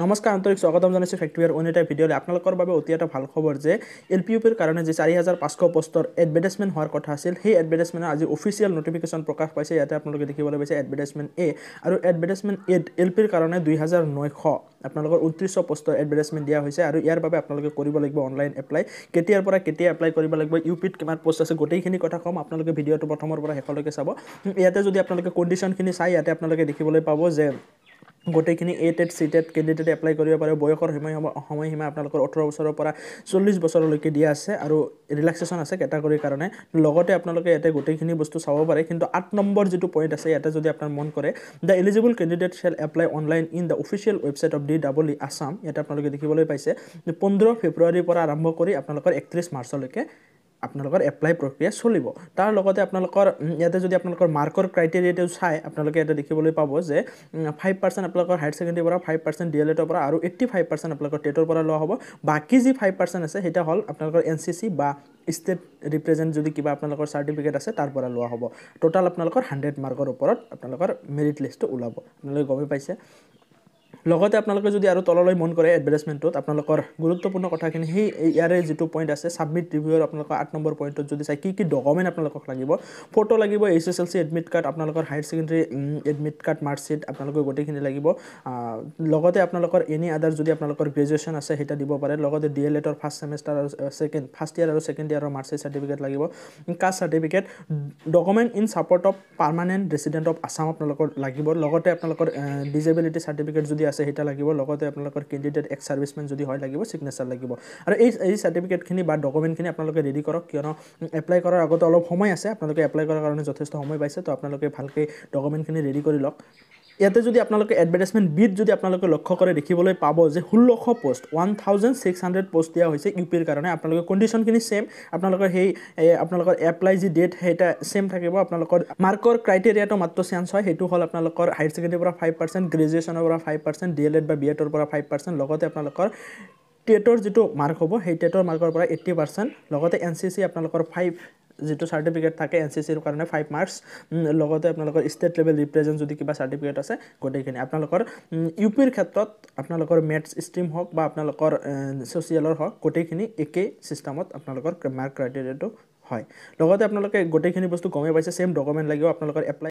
নমস্কাৰ আন্তৰিক স্বাগতম জনাইছোঁ ফেক্টৰীৰ অন্য এটা ভিডিঅ'লৈ আপোনালোকৰ বাবে অতি এটা ভাল খবৰ যে এলপিইউপিৰ কাৰণে যে 4500 পোষ্টৰ এডভাৰটাইজমেণ্ট হোৱাৰ কথা আছিল সেই এডভাৰটাইজমেণ্টৰ আজি অফিচিয়েল নোটিফিকেশ্যন প্ৰকাশ পাইছে ইয়াতে আপোনালোকে দেখিবলৈ পাইছে এডভাৰটাইজমেণ্ট এ আৰু এডভাৰটাইজমেণ্ট এ এলপিৰ কাৰণে 2900 আপোনালোকৰ 2900 পোষ্টৰ এডভাৰটাইজমেণ্ট দিয়া হৈছে আৰু ইয়াৰ বাবে আপোনালোকে কৰিব লাগিব অনলাইন এপ্লাই কেতিয়াৰ পৰা কেতিয়া এপ্লাই কৰিব লাগিব ইউপিত কিমান পোষ্ট আছে গোটেইখিনি কথা কম আপোনালোকে ভিডিঅ'টো প্ৰথমৰ পৰা শেষলৈকে চাব ইয়াতে যদি আপোনালোকে কণ্ডিশ্যনখিনি চাই ইয়াতে আপোনালোকে দেখিবলৈ পাব যে গোটেইখিনি এটেট সিটেট কেণ্ডিডেট এপ্লাই কৰিব পাৰে বয়সৰ সময়সীমা আপোনালোকৰ 18 বছৰৰ পৰা 40 বছৰলৈকে দিয়া আছে আৰু ৰিলেক্সেশ্যন আছে কেটাগৰীৰ কাৰণে লগতে আপোনালোকে ইয়াতে গোটেইখিনি বস্তু চাব পাৰে কিন্তু 8 নম্বৰ যেটো পইণ্ট আছে ইয়াতে যদি আপোনাৰ মন কৰে the eligible candidate shall apply online in the official website of DEE Assam ইয়াতে আপোনালোকে দেখিবলৈ পাইছে 15 ফেব্ৰুৱাৰীৰ পৰা আৰম্ভ কৰি আপোনালোকৰ 31 মাৰ্চলৈকে আপোনালোকৰ এপ্লাই প্ৰক্ৰিয়া চলিব তাৰ লগতে আপোনালোকৰ ইয়াতে যদি আপোনালোকৰ মাৰ্কৰ ক্ৰাইটেৰিয়াটো চাই আপোনালোকে এটা দেখিবলৈ পাব যে 5% আপোনালোকৰ হায়াৰ সেকেন্ডাৰী পৰা 5% ডিএলএডৰ পৰা আৰু 85% আপোনালোকৰ টেটৰ পৰা লোৱা হ'ব বাকি যি 5% আছে সেটা হল আপোনালোকৰ এনসিসি বা ষ্টেট ৰিপ্ৰেজেন্ট যদি কিবা আপোনালোকৰ সাৰ্টিফিকেট আছে তাৰ পৰা লোৱা হ'ব টোটাল আপোনালোকৰ 100 মাৰ্কৰ ওপৰত আপোনালোকৰ মেৰিট লিষ্টটো ওলাব আপোনালোকে গমে পাইছে লগতে আপোনালোকে যদি আৰু তললৈ মন কৰে এডভাৰটাইজমেণ্টত আপোনালোকৰ গুৰুত্বপূৰ্ণ কথাখিনি সেই ইয়াৰে যেটো পইণ্ট আছে সাবমিট ৰিভিউৰ আপোনালোকৰ 8 নম্বৰ পইণ্টত যদি চাই কি ডকুমেন্ট আপোনালোকক লাগিব ফটো লাগিব এছএছএলসি এডমিট কাৰ্ড আপোনালোকৰ higher secondary admit card marksheet আপোনালোকৰ গোটেইখিনি লাগিব লগতে আপোনালোকৰ এনি আদাৰ যদি আপোনালোকৰ গ্ৰেজুৱেচন আছে হেটা দিব পাৰে লগতে ডিএলএডৰ ফাৰ্ষ্ট সেমেষ্টাৰ আৰু সেকেন্ড ফাৰ্ষ্ট ইয়াৰ আৰু সেকেন্ড ইয়াৰৰ মাৰ্কশিট সাৰ্টিফিকেট লাগিব caste certificate document in support of permanent resident of Assam আপোনালোকৰ লাগিব লগতে আপোনালোকৰ ডিজেবিলিটি সাৰ্টিফিকেট যদি আছে হেটা লাগিব লগতে আপোনালোকৰ ক্যান্ডিডেট এক্স সাৰ্ভিসমেন যদি হয় লাগিব সিগনেচাৰ লাগিব আৰু এই সাৰ্টিফিকেটখিনি বা ডকুমেন্টখিনি আপোনালোকে ৰেডি কৰক কিয়নো এপ্লাই কৰাৰ আগতে অলপ সময় আছে আপোনালোকে এপ্লাই কৰাৰ কাৰণে যথেষ্ট সময় পাইছে তো আপোনালোকে ভালকে ডকুমেন্টখিনি ৰেডি কৰি লওক ইয়াতে যদি আপোনালোকে এডভাৰটাইজমেন্ট বিট যদি আপোনালোকে লক্ষ্য কৰে দেখিবলৈ পাব যে 1600 পোষ্ট 1600 পোষ্ট দিয়া হৈছে ইউপিৰ কাৰণে আপোনালোকে কণ্ডিশ্যনখিনি সেম আপোনালোকৰ সেই আপোনালোকৰ এপ্লাই যি ডেট হেটা সেম থাকিব আপোনালোকৰ মাৰ্কৰ ক্ৰাইটেৰিয়াটো মাত্ৰ চেঞ্জ হয় হেতু হল আপোনালোকৰ হায়াৰ সেকেন্ডাৰী পৰা 5% গ্ৰেজুৱেচনৰ পৰা 5% ডিএলএড বা বিএডৰ পৰা 5% লগতে আপোনালোকৰ টেটৰ যেটো মাৰ্ক হ'ব সেই টেটৰ মাৰ্কৰ পৰা 80% লগতে এনসিসি আপোনালোকৰ 5 যেটো সাৰ্টিফিকেট থাকে এনসিসিৰ কাৰণে 5 মাৰ্কস লগতে আপোনালোকৰ ষ্টেট লেভেল ৰিপ্ৰেজেন্ট যদি কিবা সাৰ্টিফিকেট আছে গোটেইখিনি আপোনালোকৰ ইউপিৰ ক্ষেত্ৰত আপোনালোকৰ মেথছ ষ্ট্ৰীম হওক বা আপোনালোকৰ সোশিয়ালৰ হওক গোটেইখিনি একে সিস্টেমত আপোনালোকৰ মাৰ্ক ক্ৰাইটেৰিয়াটো হয় লগতে আপোনালোকে গোটেইখিনি বস্তু গমে পাইছে সেম ডকুমেন্ট লাগিব আপোনালোকৰ এপ্লাই